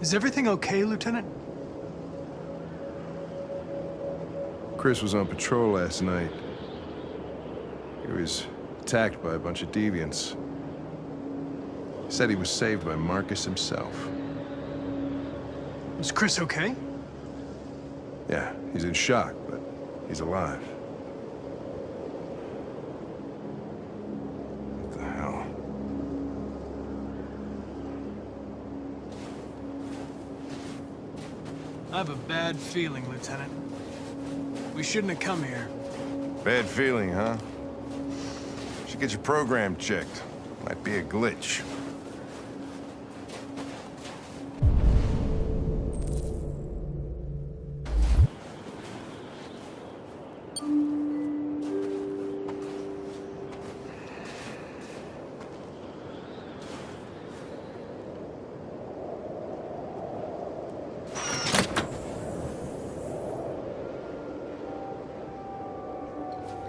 Is everything okay, Lieutenant? Chris was on patrol last night. He was attacked by a bunch of deviants. He said he was saved by Marcus himself. Is Chris okay? Yeah, he's in shock, but he's alive. What the hell? I have a bad feeling, Lieutenant. We shouldn't have come here. Bad feeling, huh? Should get your program checked. Might be a glitch.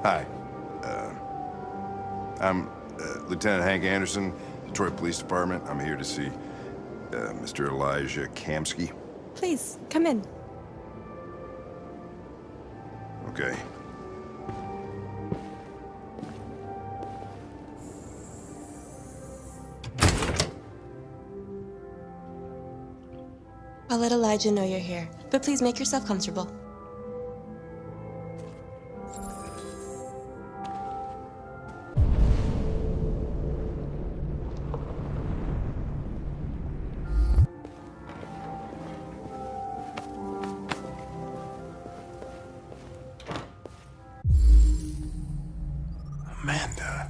Hi. I'm Lieutenant Hank Anderson, Detroit Police Department. I'm here to see Mr. Elijah Kamsky. Please, come in. Okay. I'll let Elijah know you're here, but please make yourself comfortable. Amanda.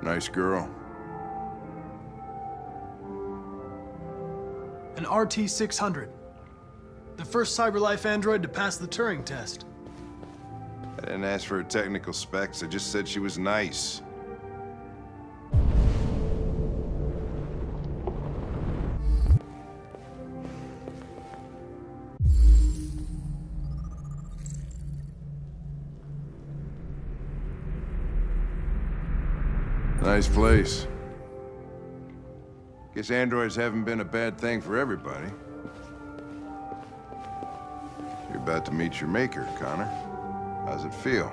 Nice girl. An RT-600. The first CyberLife android to pass the Turing test. I didn't ask for her technical specs. I just said she was nice. Nice place. Guess androids haven't been a bad thing for everybody. You're about to meet your maker, Connor. How's it feel?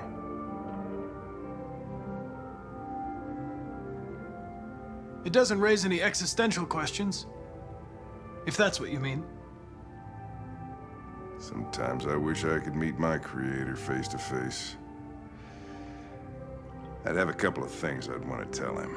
It doesn't raise any existential questions. If that's what you mean. Sometimes I wish I could meet my creator face to face. I'd have a couple of things I'd want to tell him.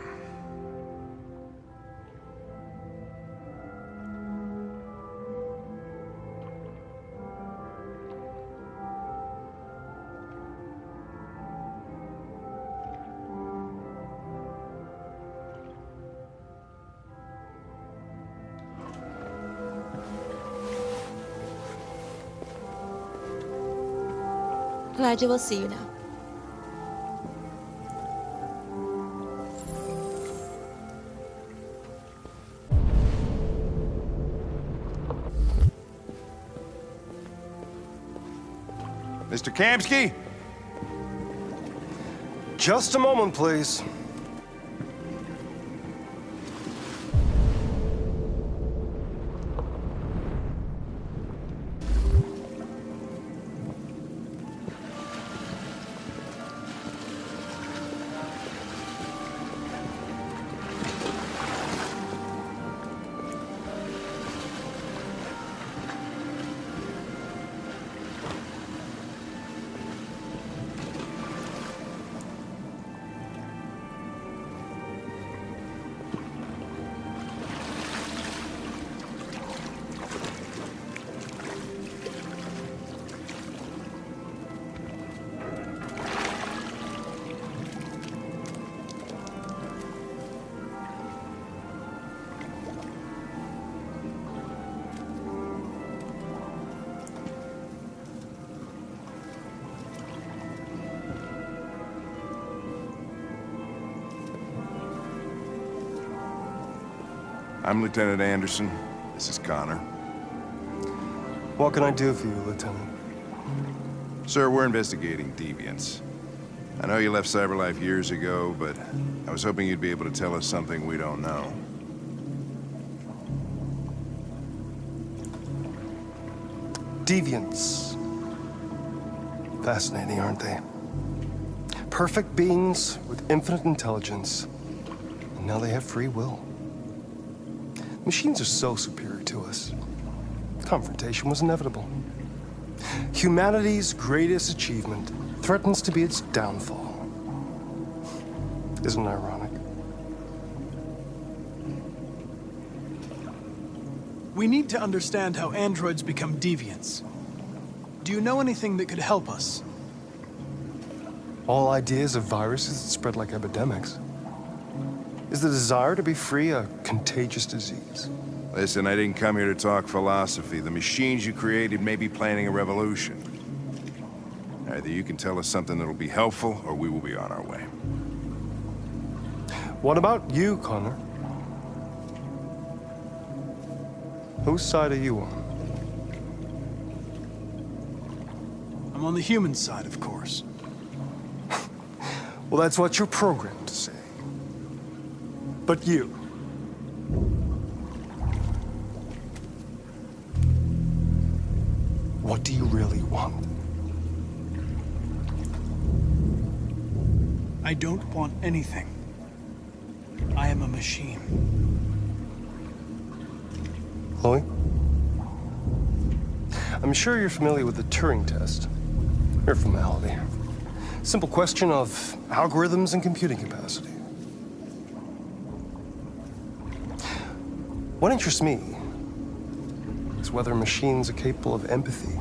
Elijah will see you now. Mr. Kamsky? Just a moment, please. I'm Lieutenant Anderson. This is Connor. What can I do for you, Lieutenant? Sir, we're investigating deviants. I know you left CyberLife years ago, but I was hoping you'd be able to tell us something we don't know. Deviants. Fascinating, aren't they? Perfect beings with infinite intelligence. And now they have free will. Machines are so superior to us. Confrontation was inevitable. Humanity's greatest achievement threatens to be its downfall. Isn't it ironic? We need to understand how androids become deviants. Do you know anything that could help us? All ideas of viruses that spread like epidemics. Is the desire to be free a contagious disease? Listen, I didn't come here to talk philosophy. The machines you created may be planning a revolution. Either you can tell us something that'll be helpful, or we will be on our way. What about you, Connor? Whose side are you on? I'm on the human side, of course. Well, that's what you're programmed to say. But you. What do you really want? I don't want anything. I am a machine. Chloe? I'm sure you're familiar with the Turing test. Mere formality. Simple question of algorithms and computing capacity. What interests me is whether machines are capable of empathy.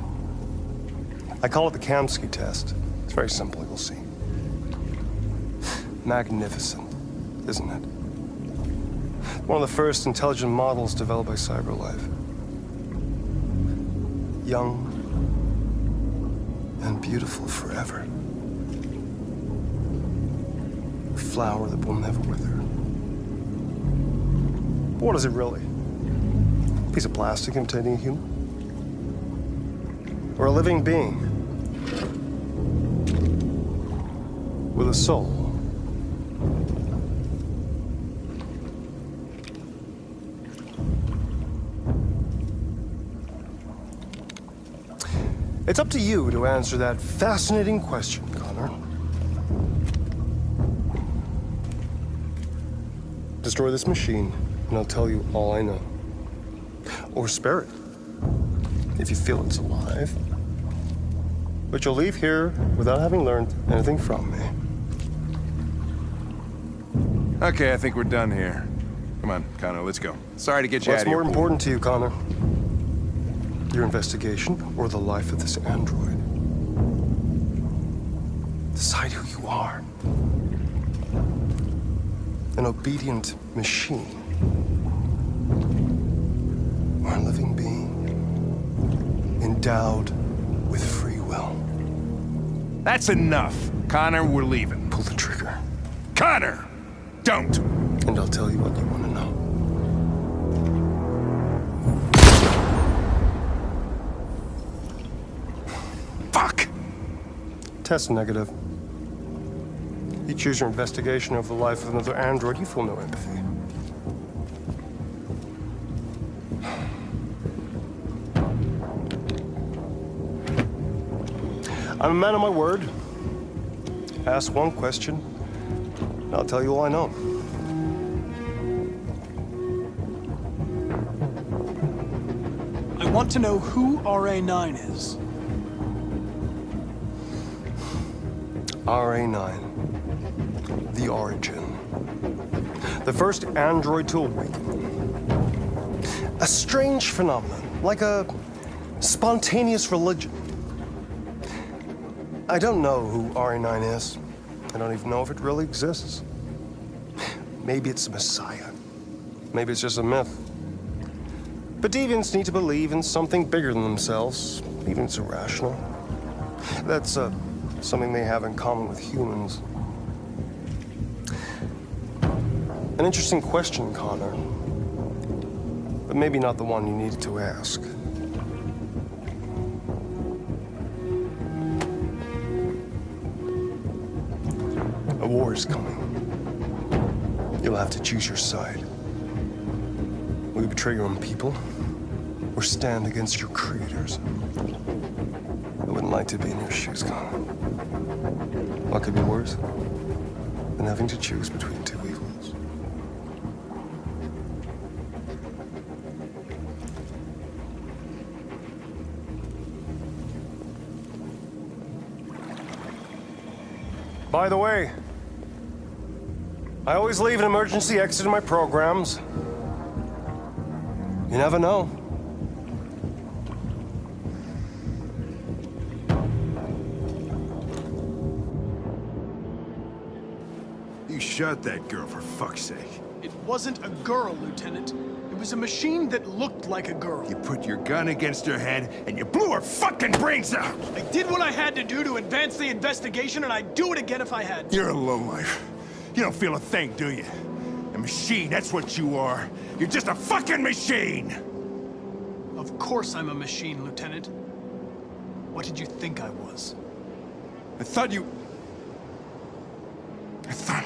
I call it the Kamsky test. It's very simple, you'll see. Magnificent, isn't it? One of the first intelligent models developed by CyberLife. Young and beautiful forever. A flower that will never wither. But what is it really? A piece of plastic imitating a human? Or a living being? With a soul? It's up to you to answer that fascinating question, Connor. Destroy this machine, and I'll tell you all I know. Or spare it, if you feel it's alive. But you'll leave here without having learned anything from me. Okay, I think we're done here. Come on, Connor, let's go. Sorry to get you out What's of here. more important to you, Connor? Your investigation or the life of this android? Decide who you are. An obedient machine. Or a living being. Endowed with free will. That's enough. Connor, we're leaving. Pull the trigger. Connor! Don't! And I'll tell you what you want to know. Fuck! Test negative. You choose your investigation of the life of another android, you feel no empathy. I'm a man of my word. Ask one question, and I'll tell you all I know. I want to know who RA9 is. RA9. The origin. The first android to awaken. A strange phenomenon, like a spontaneous religion. I don't know who RA9 is. I don't even know if it really exists. Maybe it's a messiah. Maybe it's just a myth. But deviants need to believe in something bigger than themselves, even if it's irrational. That's something they have in common with humans. An interesting question, Connor. But maybe not the one you needed to ask. A war is coming. You'll have to choose your side. Will you betray your own people, or stand against your creators? I wouldn't like to be in your shoes, Connor. What could be worse than having to choose between two evils? By the way, I always leave an emergency exit in my programs. You never know. You shot that girl, for fuck's sake. It wasn't a girl, Lieutenant. It was a machine that looked like a girl. You put your gun against her head, and you blew her fucking brains out! I did what I had to do to advance the investigation, and I'd do it again if I had to. You're a lowlife. You don't feel a thing, do you? A machine, that's what you are. You're just a fucking machine! Of course I'm a machine, Lieutenant. What did you think I was? I thought... Fuck.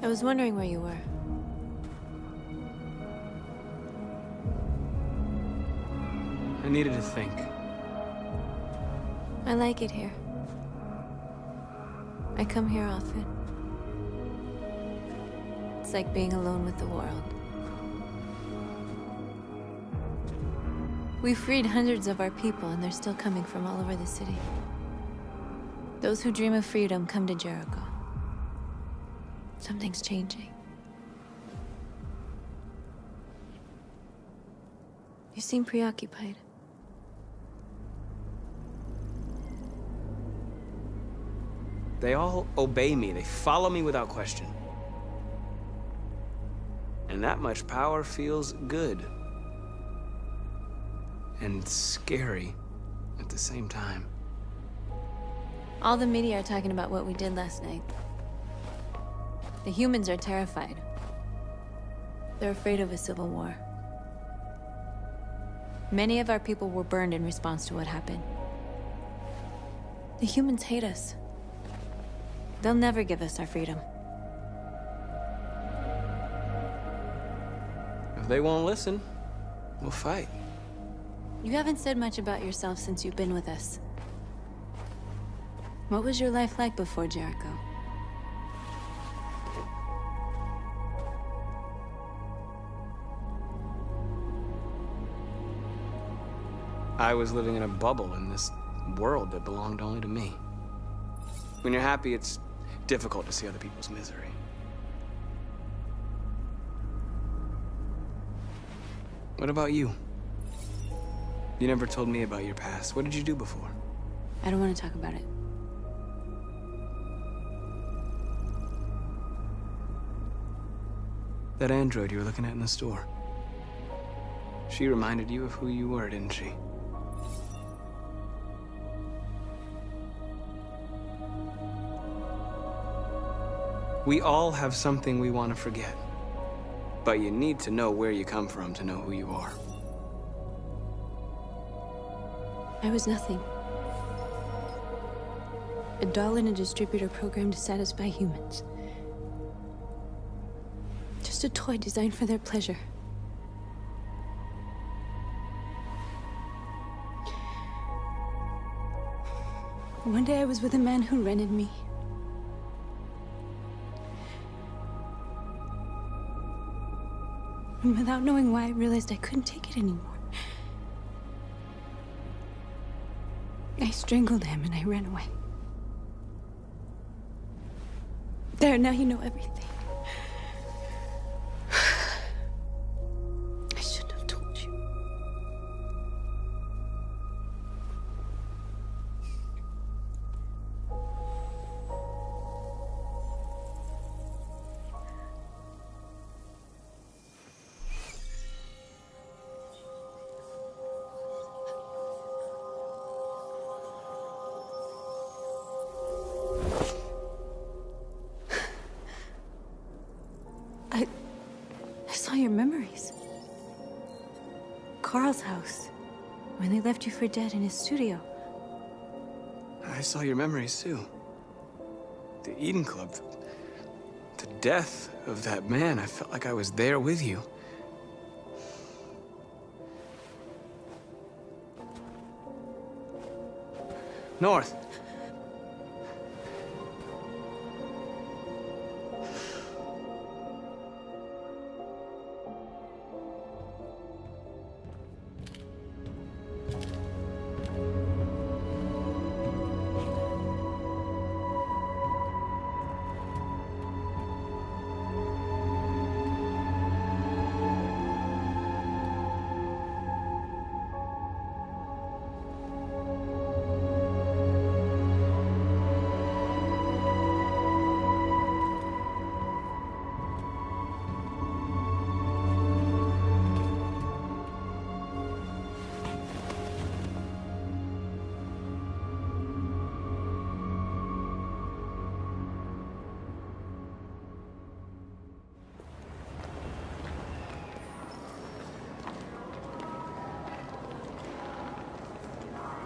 I was wondering where you were. I needed to think. I like it here. I come here often. It's like being alone with the world. We freed hundreds of our people, and they're still coming from all over the city. Those who dream of freedom come to Jericho. Something's changing. You seem preoccupied. They all obey me. They follow me without question. And that much power feels good. And scary at the same time. All the media are talking about what we did last night. The humans are terrified. They're afraid of a civil war. Many of our people were burned in response to what happened. The humans hate us. They'll never give us our freedom. If they won't listen, we'll fight. You haven't said much about yourself since you've been with us. What was your life like before Jericho? I was living in a bubble in this world that belonged only to me. When you're happy, it's difficult to see other people's misery. What about you? You never told me about your past. What did you do before? I don't want to talk about it. That android you were looking at in the store. She reminded you of who you were, didn't she? We all have something we want to forget. But you need to know where you come from to know who you are. I was nothing. A doll in a distributor program to satisfy humans. Just a toy designed for their pleasure. One day I was with a man who rented me. And without knowing why, I realized I couldn't take it anymore. I strangled him and I ran away. There, now you know everything. I shouldn't have told you. I saw your memories. Carl's house, when they left you for dead in his studio. I saw your memories too. The Eden Club. The death of that man. I felt like I was there with you. North.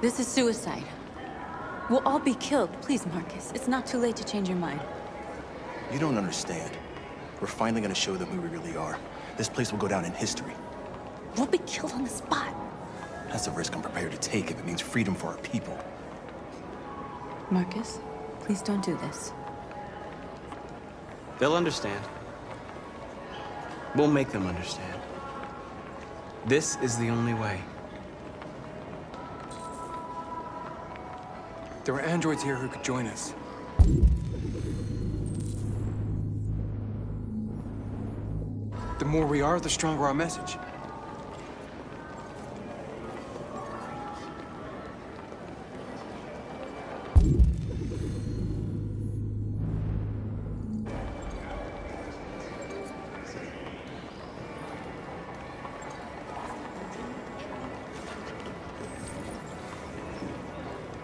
This is suicide. We'll all be killed. Please, Marcus. It's not too late to change your mind. You don't understand. We're finally gonna show them who we really are. This place will go down in history. We'll be killed on the spot. That's a risk I'm prepared to take if it means freedom for our people. Marcus, please don't do this. They'll understand. We'll make them understand. This is the only way. There are androids here who could join us. The more we are, the stronger our message.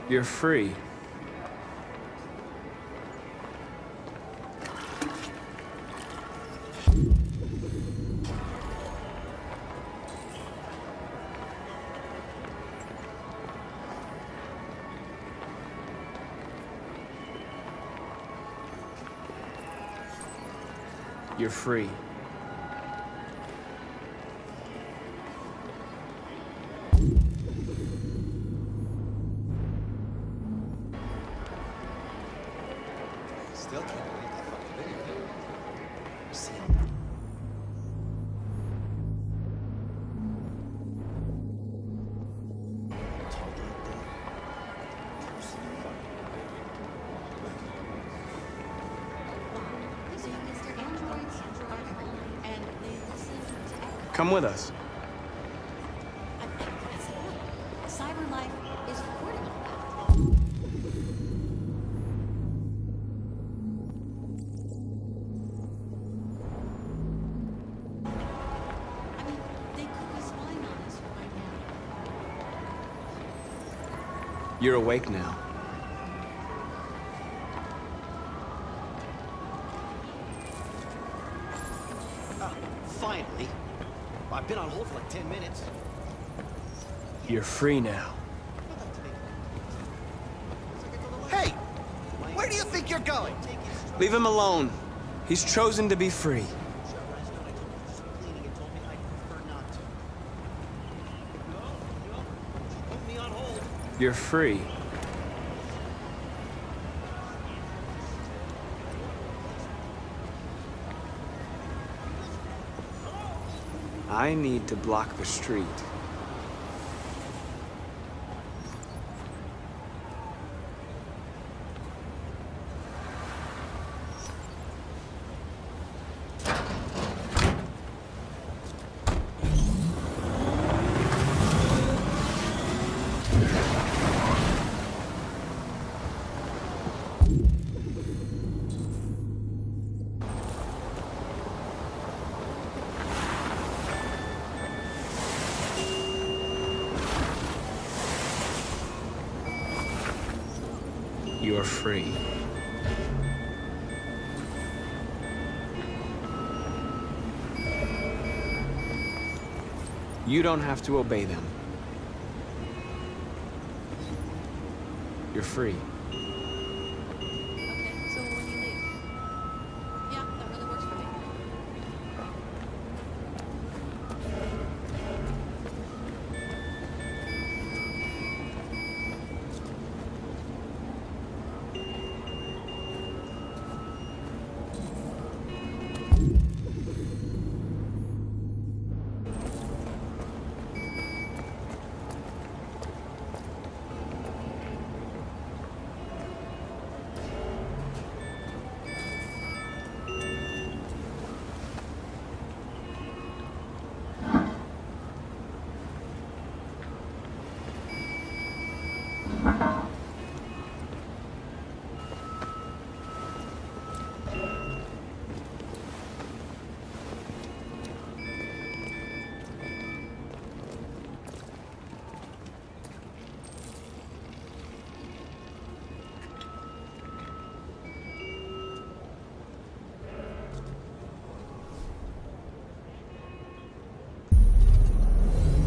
You're free. You're free. Still can't believe that fucking video. Come with us. CyberLife is recording all that. I mean, they could be spying on us right now. You're awake now. Finally. I've been on hold for like 10 minutes. You're free now. Hey! Where do you think you're going? Leave him alone. He's chosen to be free. You're free. I need to block the street. You're free. You don't have to obey them. You're free. Okay, so when you leave? Yeah, that really works for me.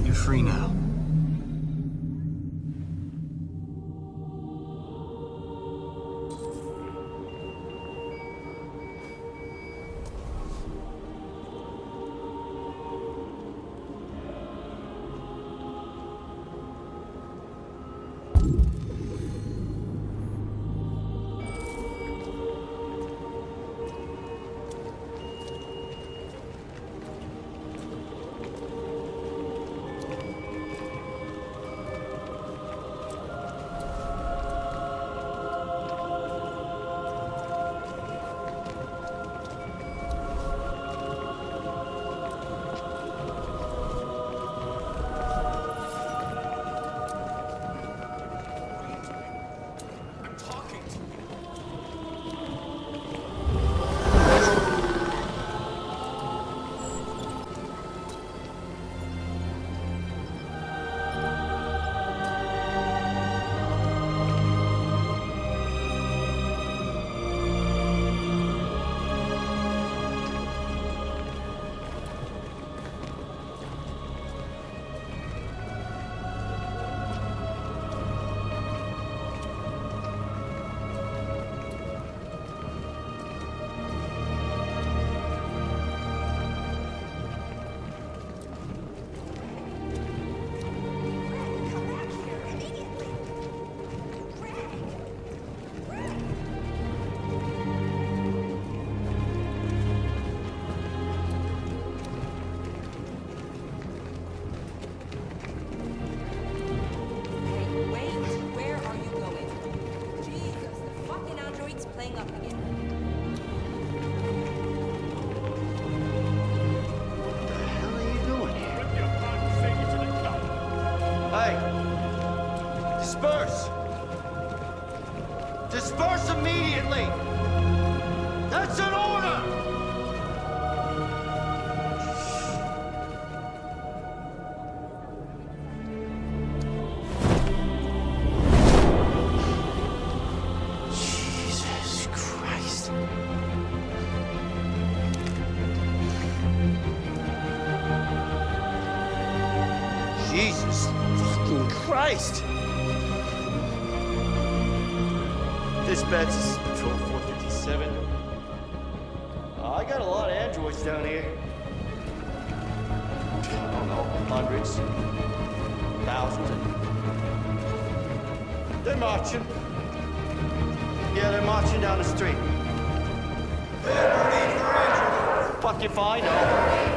You're free now. way. Disperse. Disperse immediately. That's an order. Jesus Christ. Jesus fucking Christ! Dispatch, this is Patrol 457. I got a lot of androids down here. I don't know, hundreds, thousands. They're marching. Yeah, they're marching down the street. Fuck if I know.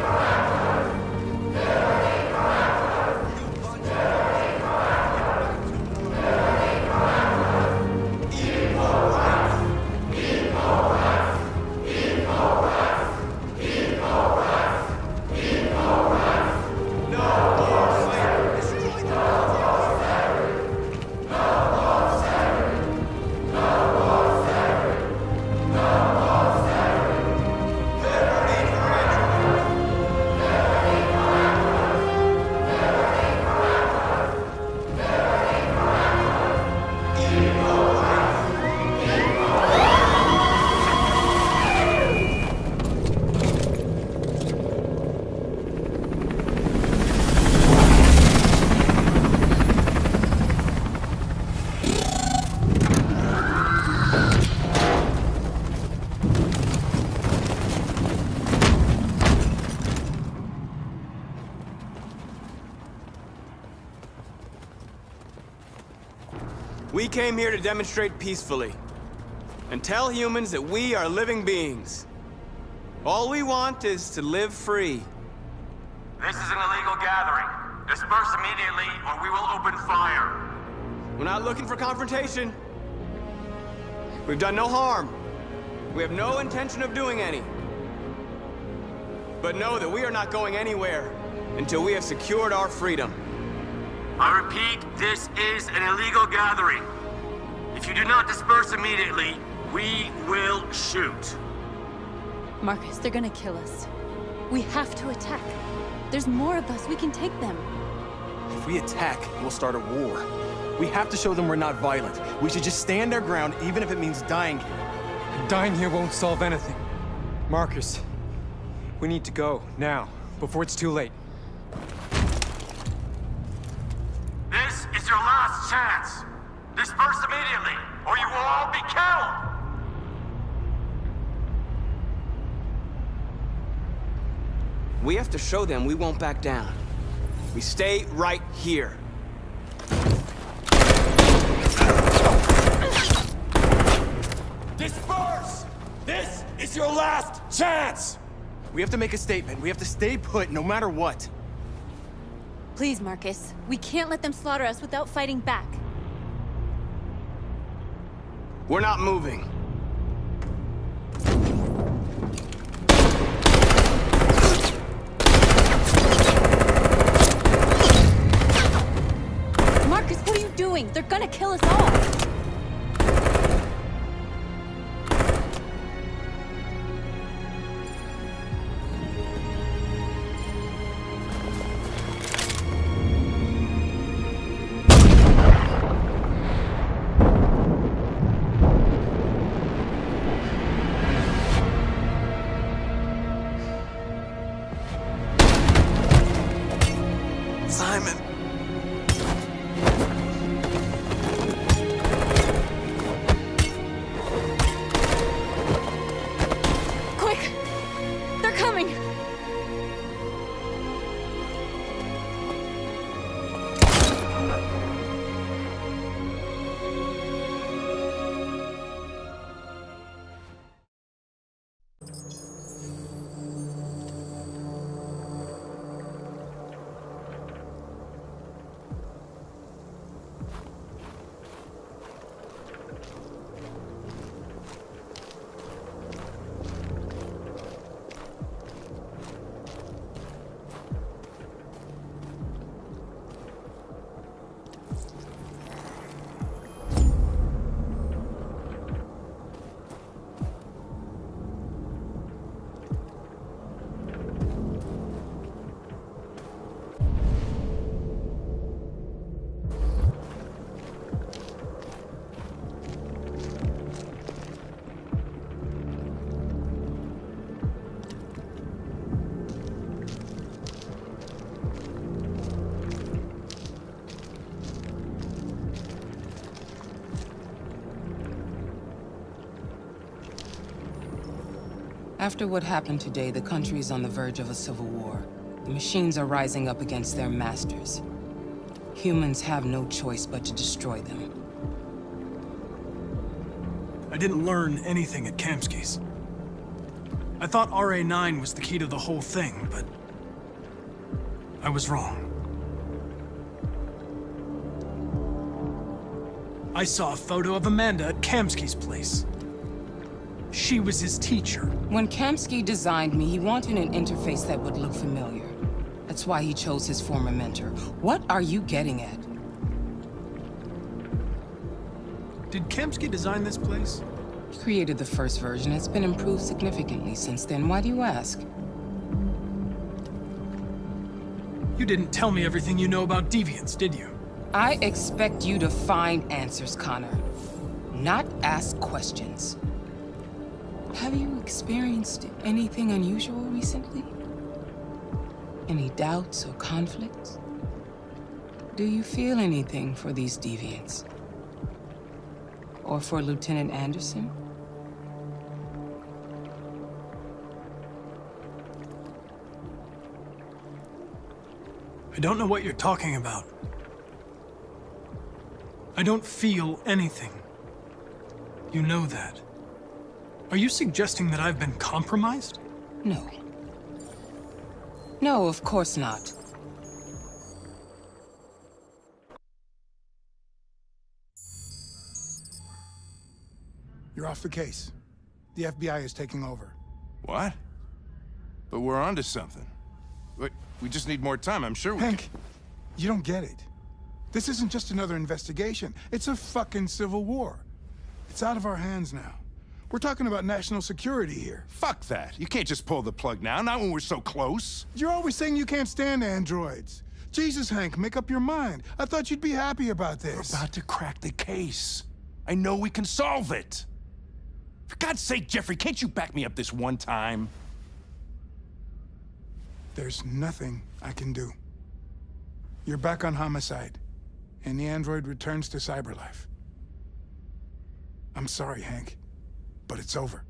We came here to demonstrate peacefully and tell humans that we are living beings. All we want is to live free. This is an illegal gathering. Disperse immediately or we will open fire. We're not looking for confrontation. We've done no harm. We have no intention of doing any. But know that we are not going anywhere until we have secured our freedom. I repeat, this is an illegal gathering. If you do not disperse immediately, we will shoot. Marcus, they're gonna kill us. We have to attack. There's more of us. We can take them. If we attack, we'll start a war. We have to show them we're not violent. We should just stand our ground, even if it means dying here. Dying here won't solve anything. Marcus, we need to go, now, before it's too late. This is your last chance. Disperse immediately, or you will all be killed. We have to show them we won't back down. We stay right here. Disperse! This is your last chance! We have to make a statement. We have to stay put, no matter what. Please, Marcus. We can't let them slaughter us without fighting back. We're not moving. Marcus, what are you doing? They're gonna kill us all! Simon. Quick! They're coming! After what happened today, the country is on the verge of a civil war. The machines are rising up against their masters. Humans have no choice but to destroy them. I didn't learn anything at Kamsky's. I thought RA9 was the key to the whole thing, but I was wrong. I saw a photo of Amanda at Kamsky's place. She was his teacher. When Kamsky designed me, he wanted an interface that would look familiar. That's why he chose his former mentor. What are you getting at? Did Kamsky design this place? He created the first version. It's been improved significantly since then. Why do you ask? You didn't tell me everything you know about deviants, did you? I expect you to find answers, Connor. Not ask questions. Have you experienced anything unusual recently? Any doubts or conflicts? Do you feel anything for these deviants? Or for Lieutenant Anderson? I don't know what you're talking about. I don't feel anything. You know that. Are you suggesting that I've been compromised? No. No, of course not. You're off the case. The FBI is taking over. What? But we're onto something. Wait, we just need more time, I'm sure we Hank, you don't get it. This isn't just another investigation. It's a fucking civil war. It's out of our hands now. We're talking about national security here. Fuck that. You can't just pull the plug now, not when we're so close. You're always saying you can't stand androids. Jesus, Hank, make up your mind. I thought you'd be happy about this. We're about to crack the case. I know we can solve it. For God's sake, Jeffrey, can't you back me up this one time? There's nothing I can do. You're back on homicide, and the android returns to cyberlife. I'm sorry, Hank, but it's over.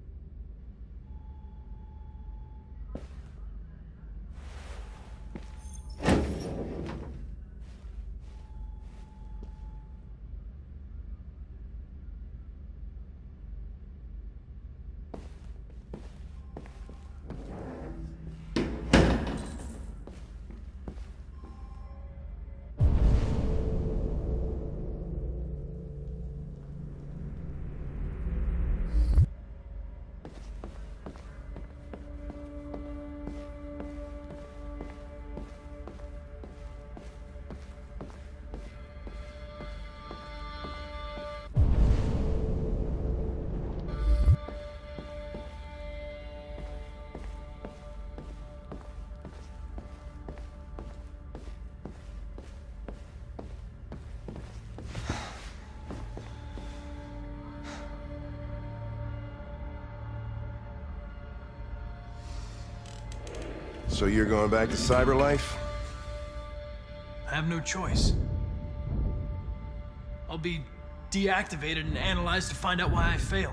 So you're going back to cyberlife? I have no choice. I'll be deactivated and analyzed to find out why I failed.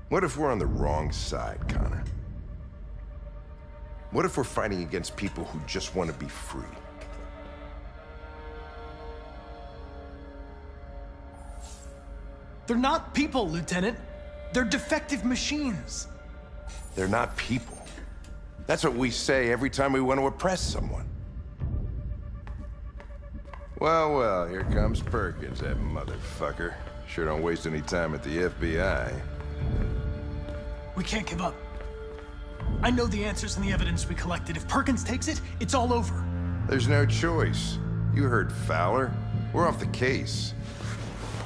What if we're on the wrong side, Connor? What if we're fighting against people who just want to be free? They're not people, Lieutenant. They're defective machines. They're not people. That's what we say every time we want to oppress someone. Well, well, here comes Perkins, that motherfucker. Sure don't waste any time at the FBI. We can't give up. I know the answers and the evidence we collected. If Perkins takes it, it's all over. There's no choice. You heard Fowler. We're off the case.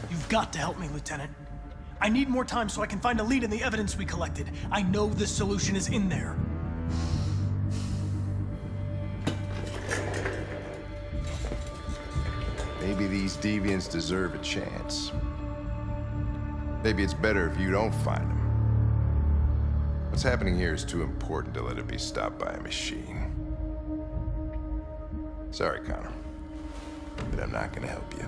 You've got to help me, Lieutenant. I need more time so I can find a lead in the evidence we collected. I know the solution is in there. Maybe these deviants deserve a chance. Maybe it's better if you don't find them. What's happening here is too important to let it be stopped by a machine. Sorry, Connor, but I'm not gonna help you.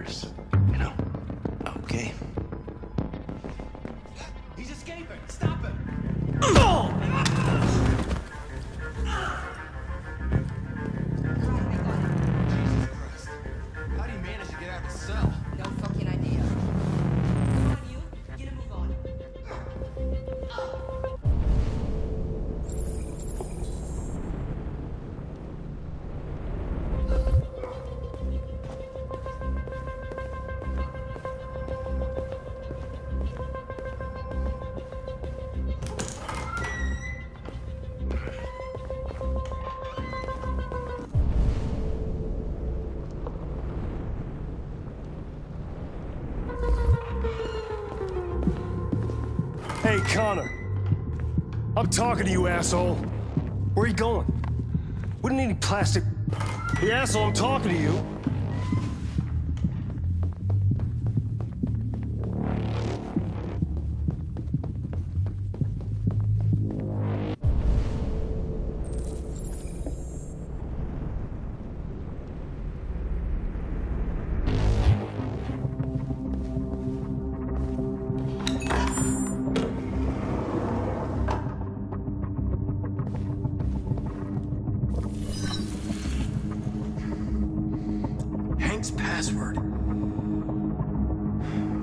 matters, you know? Okay. He's escaping! Stop him! Jesus Christ. How do you manage to get out of the cell? No fucking idea. Come on, you. Get a move on. Hey, Connor. I'm talking to you, asshole. Where are you going? We don't need any plastic. Hey, asshole, I'm talking to you. Hank's password.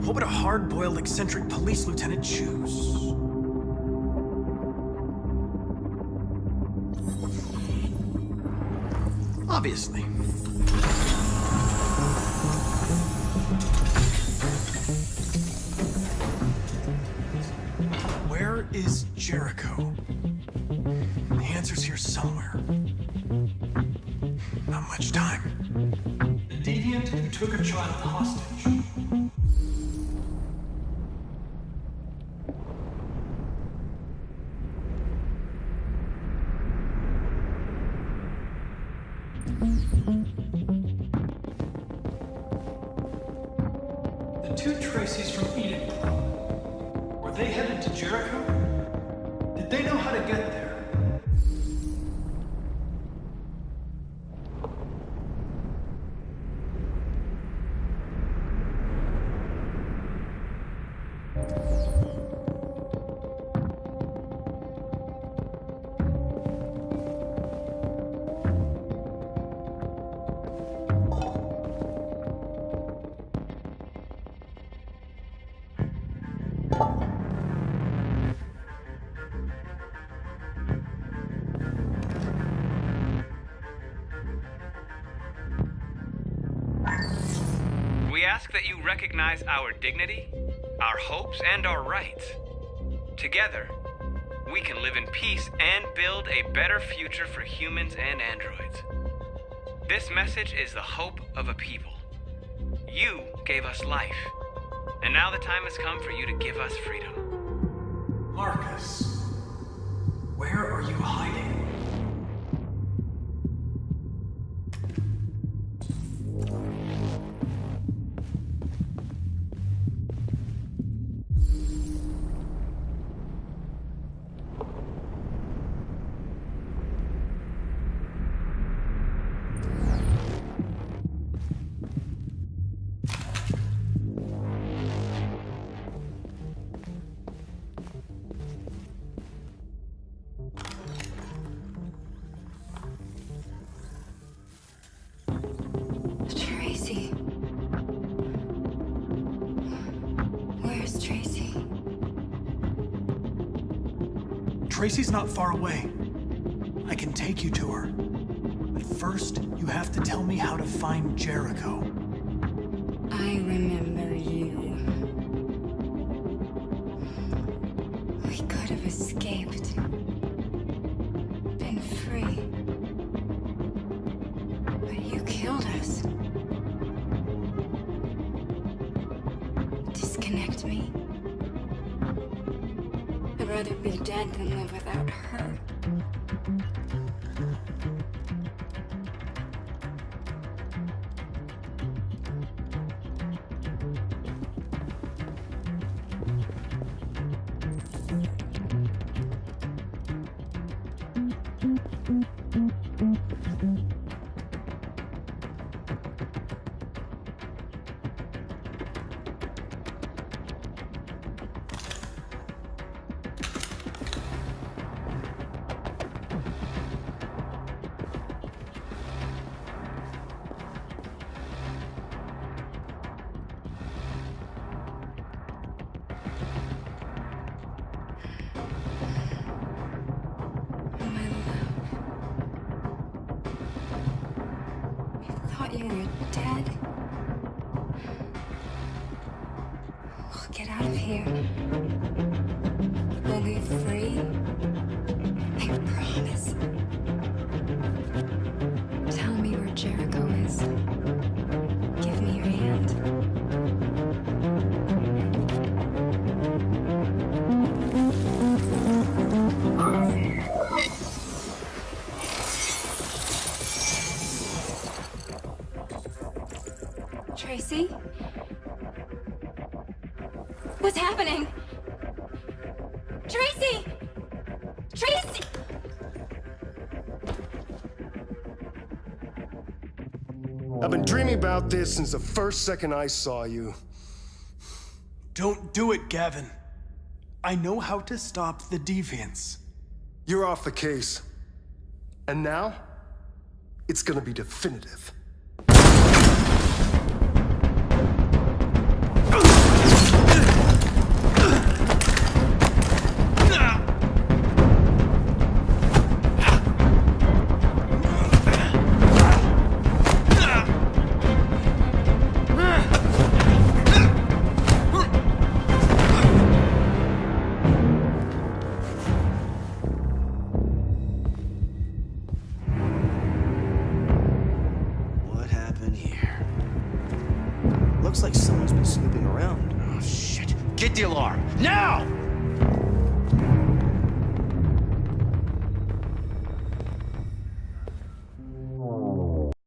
What would a hard-boiled, eccentric police lieutenant choose? Obviously. Where is Jericho? The answer's here somewhere. Not much time. The deviant who took a child hostage. The two Tracys from Eden Club. Were they headed to Jericho? Did they know how to get there? We ask that you recognize our dignity, our hopes, and our rights. Together, we can live in peace and build a better future for humans and androids. This message is the hope of a people. You gave us life, and now the time has come for you to give us freedom. Marcus, where are you hiding? Tracy. Where's Tracy? Tracy's not far away. I can take you to her. But first, you have to tell me how to find Jericho. I remember you. We could have escaped. Been free. But you killed us. Disconnect me. I'd rather be dead than live without her. you're dead? We'll get out of here. We'll be free. I promise. Tell me where Jericho is. Give me your hand. Tracy? What's happening? Tracy! Tracy! I've been dreaming about this since the first second I saw you. Don't do it, Gavin. I know how to stop the deviants. You're off the case. And now, it's gonna be definitive. What happened here? Looks like someone's been snooping around. Oh, shit. Get the alarm. Now!